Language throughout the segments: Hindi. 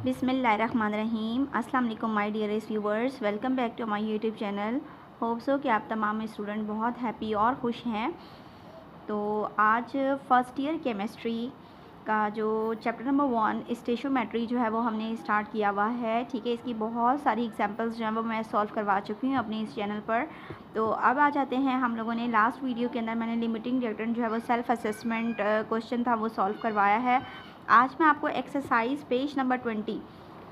बिस्मिल्लाहिर्रहमानिर्रहीम। अस्सलाम वालेकुम my dearest viewers, welcome back to my YouTube channel. Hope so कि आप तमाम स्टूडेंट बहुत हैप्पी और खुश हैं। तो आज फ़र्स्ट ईयर केमिस्ट्री का जो चैप्टर नंबर 1 स्टेशियोमेट्री जो है वो हमने स्टार्ट किया हुआ है। ठीक है, इसकी बहुत सारी एग्जांपल्स जो हैं वो मैं सॉल्व करवा चुकी हूँ अपने इस चैनल पर। तो अब आ जाते हैं, हम लोगों ने लास्ट वीडियो के अंदर मैंने लिमिटिंग रिएक्टेंट जो है वो सेल्फ असेसमेंट क्वेश्चन था वो सॉल्व करवाया है। आज मैं आपको एक्सरसाइज पेज नंबर 20,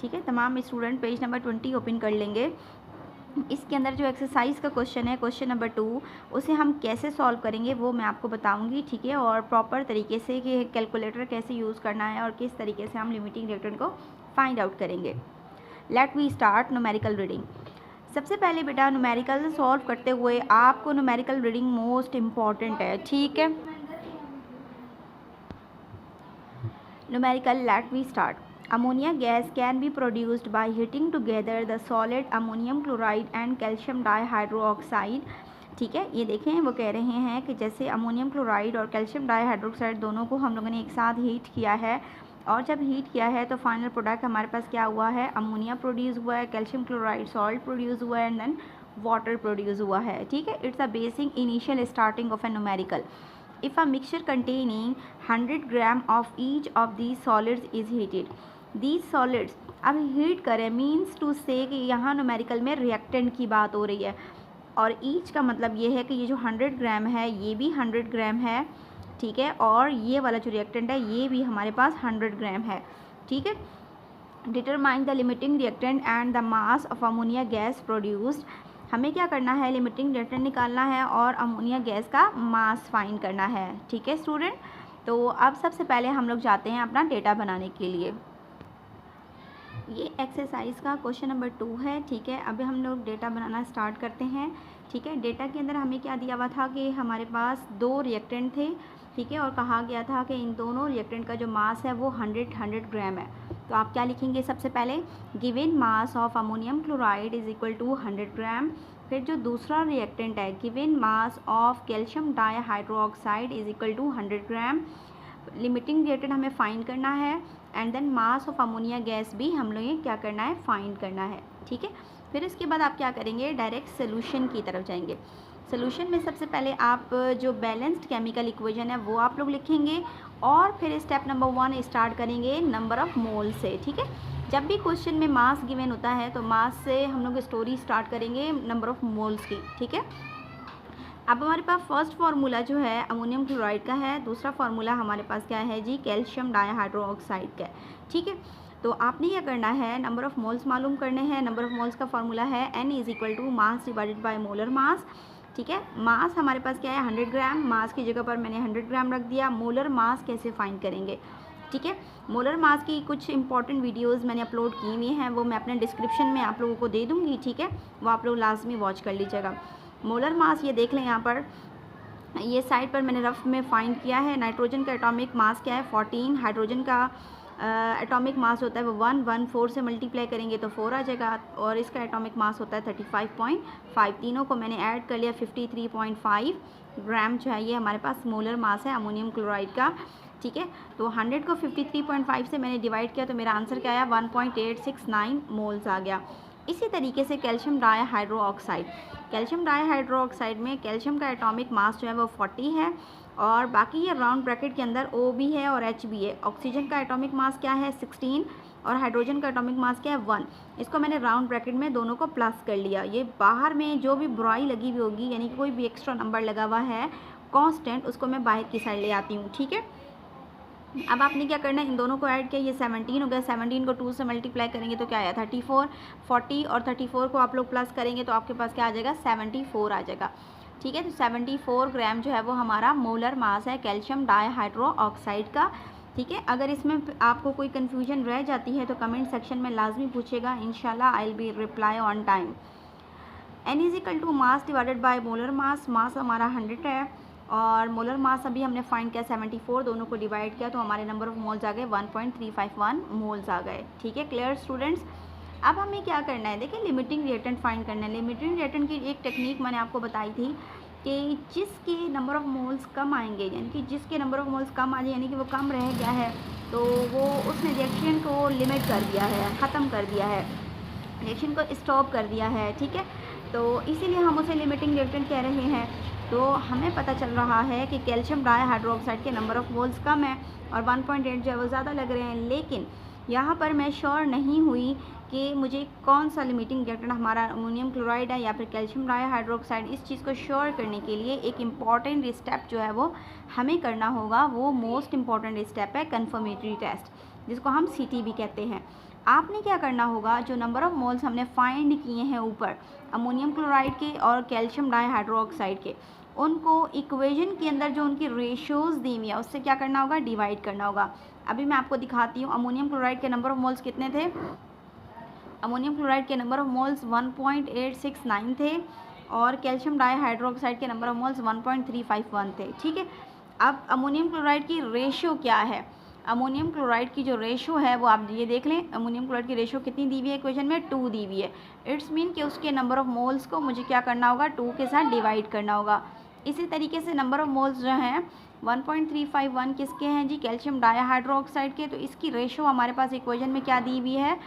ठीक है, तमाम स्टूडेंट पेज नंबर 20 ओपन कर लेंगे। इसके अंदर जो एक्सरसाइज का क्वेश्चन है, क्वेश्चन नंबर 2, उसे हम कैसे सॉल्व करेंगे वो मैं आपको बताऊंगी। ठीक है, और प्रॉपर तरीके से कि कैलकुलेटर कैसे यूज़ करना है और किस तरीके से हम लिमिटिंग रिएक्टेंट को फाइंड आउट करेंगे। Let we start numerical reading. सबसे पहले बेटा न्यूमेरिकल सॉल्व करते हुए आपको न्यूमेरिकल रीडिंग मोस्ट इम्पॉर्टेंट है। ठीक है, numerical, let we start. Ammonia gas can be produced by heating together the solid ammonium chloride and calcium dihydroxide. ठीक है, ये देखें वो कह रहे हैं कि जैसे अमोनियम क्लोराइड और कैल्शियम डाइहाइड्रोक्साइड दोनों को हम लोगों ने एक साथ हीट किया है, और जब हीट किया है तो फाइनल प्रोडक्ट हमारे पास क्या हुआ है, अमोनिया प्रोड्यूस हुआ है, कैल्शियम क्लोराइड सॉल्ट प्रोड्यूस हुआ है एंड देन वाटर प्रोड्यूस हुआ है। ठीक है, it's a basic initial starting of A numerical. If a mixture containing 100 gram of each of these solids is heated, these solids अब हीट करें मीन्स टू से कि यहाँ न्यूमेरिकल में रिएक्टेंट की बात हो रही है, और ईच का मतलब ये है कि ये जो 100 ग्राम है ये भी 100 ग्राम है। ठीक है, और ये वाला जो रिएक्टेंट है ये भी हमारे पास 100 ग्राम है। ठीक है, determine the limiting reactant and the mass of ammonia gas produced. हमें क्या करना है, लिमिटिंग रिएक्टेंट निकालना है और अमोनिया गैस का मास फाइंड करना है। ठीक है स्टूडेंट, तो अब सबसे पहले हम लोग जाते हैं अपना डेटा बनाने के लिए। ये एक्सरसाइज का क्वेश्चन नंबर 2 है। ठीक है, अभी हम लोग डेटा बनाना स्टार्ट करते हैं। ठीक है, डेटा के अंदर हमें क्या दिया हुआ था कि हमारे पास 2 रिएक्टेंट थे। ठीक है, और कहा गया था कि इन दोनों रिएक्टेंट का जो मास है वो 100 ग्राम है। तो आप क्या लिखेंगे, सबसे पहले given mass of ammonium chloride is equal to 100 gram. फिर जो दूसरा रिएक्टेंट है, given mass of calcium dihydroxide is equal to 100 gram. Limiting reactant हमें फाइंड करना है and then mass of ammonia gas भी हम लोग क्या करना है, फाइंड करना है। ठीक है, फिर इसके बाद आप क्या करेंगे, डायरेक्ट सोल्यूशन की तरफ जाएंगे। सोल्यूशन में सबसे पहले आप जो बैलेंस्ड केमिकल इक्वेशन है वो आप लोग लिखेंगे, और फिर स्टेप नंबर 1 स्टार्ट करेंगे नंबर ऑफ़ मोल से। ठीक है, जब भी क्वेश्चन में मास गिवन होता है तो मास से हम लोग स्टोरी स्टार्ट करेंगे नंबर ऑफ़ मोल्स की। ठीक है, अब हमारे पास फर्स्ट फार्मूला जो है अमोनियम क्लोराइड का है, दूसरा फार्मूला हमारे पास क्या है जी, कैल्शियम डाइहाइड्रोक्साइड का है। ठीक है, तो आपने क्या करना है, नंबर ऑफ़ मोल्स मालूम करने हैं। नंबर ऑफ़ मोल्स का फार्मूला है N is equal to mass divided by molar mass. ठीक है, मास हमारे पास क्या है 100 ग्राम, मास की जगह पर मैंने 100 ग्राम रख दिया। मोलर मास कैसे फाइंड करेंगे, ठीक है, मोलर मास की कुछ इंपॉर्टेंट वीडियोस मैंने अपलोड की हुई हैं, वो मैं अपने डिस्क्रिप्शन में आप लोगों को दे दूँगी। ठीक है, वो आप लोग लाजमी वॉच कर लीजिएगा। मोलर मास ये देख लें, यहाँ पर ये साइड पर मैंने रफ में फाइंड किया है। नाइट्रोजन का एटॉमिक मास क्या है 14, हाइड्रोजन का एटॉमिक मास होता है वो 114 से मल्टीप्लाई करेंगे तो 4 आ जाएगा, और इसका एटॉमिक मास होता है 35.5। तीनों को मैंने ऐड कर लिया, 53.5 ग्राम जो है ये हमारे पास मोलर मास है अमोनियम क्लोराइड का। ठीक है, तो 100 को 53.5 से मैंने डिवाइड किया तो मेरा आंसर क्या आया, 1.869 मोल्स आ गया। इसी तरीके से कैल्शियम डाइहाइड्रोक्साइड, कैल्शियम डाइहाइड्रोक्साइड में कैल्शियम का एटॉमिक मास जो है वो 40 है, और बाकी ये राउंड ब्रैकेट के अंदर O भी है और H भी है। ऑक्सीजन का एटॉमिक मास क्या है 16, और हाइड्रोजन का एटॉमिक मास क्या है 1। इसको मैंने राउंड ब्रैकेट में दोनों को प्लस कर लिया। ये बाहर में जो भी बुराई लगी हुई होगी, यानी कि कोई भी एक्स्ट्रा नंबर लगा हुआ है कांस्टेंट, उसको मैं बाहर की साइड ले आती हूँ। ठीक है, अब आपने क्या करना है, इन दोनों को ऐड किया, ये 17 हो गया। 17 को 2 से मल्टीप्लाई करेंगे तो क्या आया 34। 40 और 34 को आप लोग प्लस करेंगे तो आपके पास क्या आ जाएगा, 74 आ जाएगा। ठीक है, तो 74 ग्राम जो है वो हमारा मोलर मास है कैल्शियम डाइहाइड्रोक्साइड का। ठीक है, अगर इसमें आपको कोई कन्फ्यूजन रह जाती है तो कमेंट सेक्शन में लाजमी पूछेगा, इंशाल्लाह I will be reply on time. N is equal to mass divided by molar mass, mass हमारा 100 है और मोलर मास अभी हमने फाइंड किया 74, दोनों को डिवाइड किया तो हमारे नंबर ऑफ मोल्स आ गए 1.351 मोल्स आ गए। ठीक है, क्लियर स्टूडेंट्स। अब हमें क्या करना है, देखिए लिमिटिंग रिएक्टेंट फाइंड करना है। लिमिटिंग रिएक्टेंट की एक टेक्निक मैंने आपको बताई थी कि जिसके नंबर ऑफ़ मोल्स कम आएंगे, यानी कि जिसके नंबर ऑफ़ मोल्स कम आ जाए, यानी कि वो कम रह गया है, तो वो उसने रिएक्शन को लिमिट कर दिया है, ख़त्म कर दिया है, रिएक्शन को स्टॉप कर दिया है, ठीक है। तो इसीलिए हम उसे लिमिटिंग रिएक्टेंट कह रहे हैं। तो हमें पता चल रहा है कि कैल्शियम डाइहाइड्रोक्साइड के नंबर ऑफ़ मोल्स कम है और 1.8 जो है वो ज़्यादा लग रहे हैं, लेकिन यहाँ पर मैं श्योर नहीं हुई कि मुझे कौन सा लिमिटिंग रिएक्टेंट हमारा अमोनियम क्लोराइड है या फिर कैल्शियम डाइहाइड्रोक्साइड। इस चीज़ को श्योर करने के लिए एक इम्पॉर्टेंट स्टेप जो है वो हमें करना होगा, वो मोस्ट इम्पॉर्टेंट स्टेप है कन्फर्मेटरी टेस्ट, जिसको हम CT भी कहते हैं। आपने क्या करना होगा, जो नंबर ऑफ़ मोल्स हमने फाइंड किए हैं ऊपर अमोनियम क्लोराइड के और कैल्शियम डाइहाइड्रोक्साइड के, उनको इक्वेशन के अंदर जो उनकी रेशियोज़ दी हुई है उससे क्या करना होगा, डिवाइड करना होगा। अभी मैं आपको दिखाती हूँ अमोनियम क्लोराइड के नंबर ऑफ़ मोल्स कितने थे। अमोनियम क्लोराइड के नंबर ऑफ़ मोल्स 1.869 थे और कैल्शियम डाइहाइड्रोक्साइड के नंबर ऑफ़ मोल्स 1.351 थे, ठीक है। अब अमोनियम क्लोराइड की रेशियो क्या है, अमोनियम क्लोराइड की जो रेशो है वो आप ये देख लें। अमोनियम क्लोराइड की रेशो कितनी दी हुई है इक्वेशन में, 2 दी हुई है। इट्स मीन कि उसके नंबर ऑफ़ मोल्स को मुझे क्या करना होगा, 2 के साथ डिवाइड करना होगा। इसी तरीके से नंबर ऑफ़ मोल्स जो हैं 1.351 किसके हैं जी, कैल्शियम डाइहाइड्रोक्साइड के। तो इसकी रेशो हमारे पास इक्वेशन में क्या दी हुई है,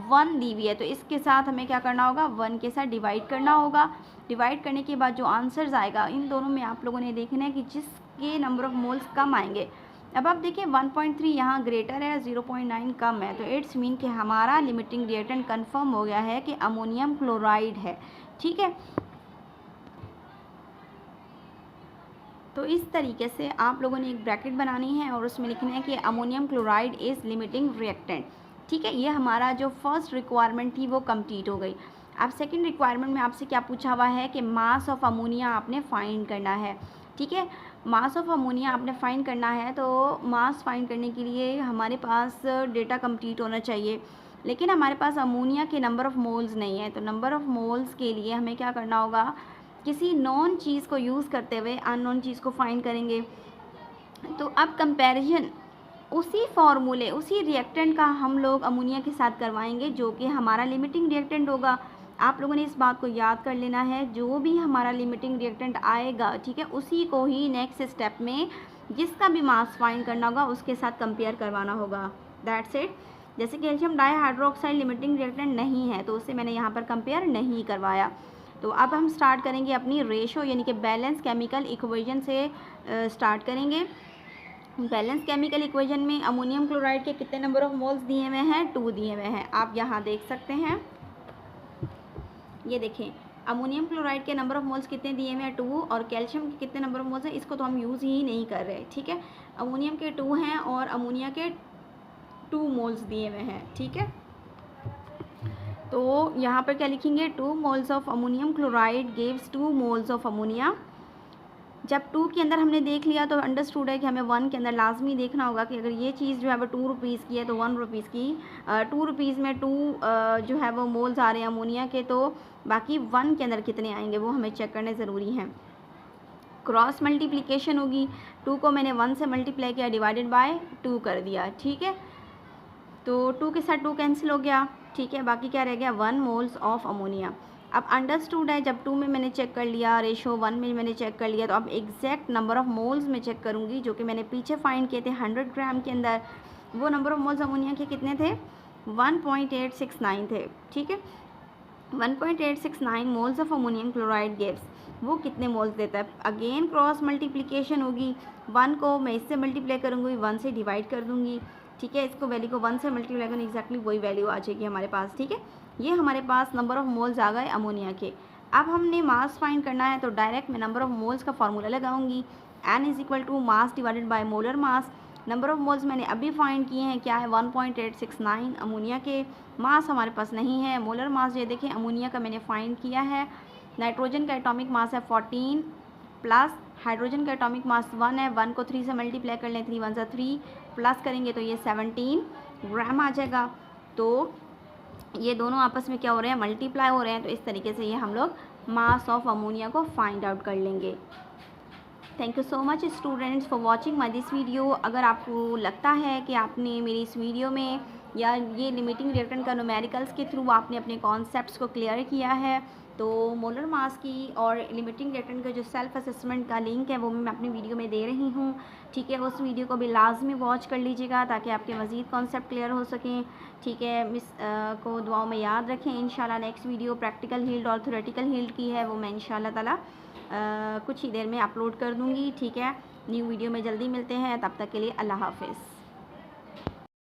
1 दी हुई है। तो इसके साथ हमें क्या करना होगा, 1 के साथ डिवाइड करना होगा। डिवाइड करने के बाद जो आंसर्स आएगा, इन दोनों में आप लोगों ने देखना है कि जिसके नंबर ऑफ़ मोल्स कम आएंगे। अब आप देखिए 1.3 यहाँ ग्रेटर है, 0.9 कम है, तो इट्स मीन कि हमारा लिमिटिंग रिएक्टेंट कंफर्म हो गया है कि अमोनियम क्लोराइड है, ठीक है। तो इस तरीके से आप लोगों ने एक ब्रैकेट बनानी है और उसमें लिखना है कि ammonium chloride is limiting reactant, ठीक है। ये हमारा जो फर्स्ट रिक्वायरमेंट थी वो कंप्लीट हो गई। अब सेकंड रिक्वायरमेंट में आपसे क्या पूछा हुआ है कि मास ऑफ अमोनिया आपने फाइंड करना है, ठीक है। मास ऑफ अमोनिया आपने फाइंड करना है, तो मास फाइंड करने के लिए हमारे पास डेटा कंप्लीट होना चाहिए, लेकिन हमारे पास अमोनिया के नंबर ऑफ़ मोल्स नहीं है। तो नंबर ऑफ़ मोल्स के लिए हमें क्या करना होगा, किसी नॉन चीज़ को यूज़ करते हुए अननोन चीज़ को फाइंड करेंगे। तो अब कंपैरिजन उसी फॉर्मूले, उसी रिएक्टेंट का हम लोग अमोनिया के साथ करवाएंगे जो कि हमारा लिमिटिंग रिएक्टेंट होगा। आप लोगों ने इस बात को याद कर लेना है, जो भी हमारा लिमिटिंग रिएक्टेंट आएगा, ठीक है, उसी को ही नेक्स्ट स्टेप में जिसका भी मास फाइंड करना होगा उसके साथ कंपेयर करवाना होगा। That's it. जैसे कैल्शियम डाइहाइड्रोक्साइड लिमिटिंग रिएक्टेंट नहीं है तो उसे मैंने यहाँ पर कंपेयर नहीं करवाया। तो अब हम स्टार्ट करेंगे अपनी रेशो यानी कि बैलेंस केमिकल इक्वेशन से स्टार्ट करेंगे। बैलेंस केमिकल इक्वेशन में अमोनियम क्लोराइड के कितने नंबर ऑफ़ मोल्स दिए हुए हैं, 2 दिए हुए हैं। आप यहाँ देख सकते हैं, ये देखें अमोनियम क्लोराइड के नंबर ऑफ़ मोल्स कितने दिए हुए हैं, 2, और कैल्शियम के कितने नंबर ऑफ़ मोल्स हैं इसको तो हम यूज़ ही नहीं कर रहे, ठीक है। अमोनियम के 2 हैं और अमोनिया के 2 मोल्स दिए हुए हैं, ठीक है। तो यहाँ पर क्या लिखेंगे, 2 moles of ammonium chloride gives 2 moles of ammonia. जब 2 के अंदर हमने देख लिया तो अंडरस्टूड है कि हमें 1 के अंदर लाजमी देखना होगा कि अगर ये चीज़ जो है वो 2 रुपीज़ की है तो 1 रुपीज़ की 2 रुपीज़ में 2 जो है वो मोल्स आ रहे हैं अमोनिया के, तो बाकी 1 के अंदर कितने आएंगे वो हमें चेक करने ज़रूरी हैं। क्रॉस मल्टीप्लिकेशन होगी, 2 को मैंने 1 से मल्टीप्लाई किया, डिवाइडेड बाय 2 कर दिया, ठीक है। तो 2 के साथ 2 कैंसिल हो गया, ठीक है, बाकी क्या रह गया, 1 मोल्स ऑफ अमोनिया। अब अंडरस्टूड है, जब 2 में मैंने चेक कर लिया, रेशो 1 में मैंने चेक कर लिया, तो अब एग्जैक्ट नंबर ऑफ़ मोल्स में चेक करूँगी जो कि मैंने पीछे फाइंड किए थे 100 ग्राम के अंदर। वो नंबर ऑफ़ मोल्स अमोनिया के कितने थे, 1.869 थे, ठीक है। 1.869 moles of ammonium chloride gives, वो कितने मोल्स देता है। अगेन क्रॉस मल्टीप्लिकेशन होगी, 1 को मैं इससे मल्टीप्लाई करूँगी, 1 से डिवाइड कर दूँगी, ठीक है। इसको वैल्यू को 1 से मल्टीप्लाई करें, एग्जैक्टली वही वैल्यू आ जाएगी हमारे पास, ठीक है। ये हमारे पास नंबर ऑफ़ मोल्स आ गए अमोनिया के। अब हमने मास फाइंड करना है तो डायरेक्ट मैं नंबर ऑफ़ मोल्स का फार्मूला लगाऊंगी, n = mass divided by molar mass. Number of moles मैंने अभी फाइंड किए हैं, क्या है, 1.869 अमोनिया के। मास हमारे पास नहीं है, मोलर मास ये देखें अमोनिया का मैंने फाइंड किया है। नाइट्रोजन का एटॉमिक मास है 14 प्लस हाइड्रोजन का एटॉमिक मास 1 है, 1 को 3 से मल्टीप्लाई कर लें, 3 1 3 प्लस करेंगे तो ये 17 ग्राम आ जाएगा। तो ये दोनों आपस में क्या हो रहे हैं, मल्टीप्लाई हो रहे हैं। तो इस तरीके से ये हम लोग मास ऑफ अमोनिया को फाइंड आउट कर लेंगे। Thank you so much students for watching my this video. अगर आपको लगता है कि आपने मेरी इस वीडियो में या ये लिमिटिंग रिएक्टेंट का न्यूमेरिकल्स के थ्रू आपने अपने कॉन्सेप्ट्स को क्लियर किया है तो मोलर मास की और लिमिटिंग रिएक्टेंट का जो सेल्फ असेसमेंट का लिंक है वो मैं अपनी वीडियो में दे रही हूँ, ठीक है। उस वीडियो को भी लाजमी वॉच कर लीजिएगा ताकि आपके मज़ीद कॉन्सेप्ट क्लियर हो सकें, ठीक है। मिस को दुआओं में याद रखें। इंशाल्लाह नेक्स्ट वीडियो प्रैक्टिकल हील्ड और थ्योरेटिकल हील्ड की है, वो मैं इंशाल्लाह ताला कुछ ही देर में अपलोड कर दूँगी, ठीक है। न्यू वीडियो में जल्दी मिलते हैं, तब तक के लिए अल्लाह हाफ़िज़।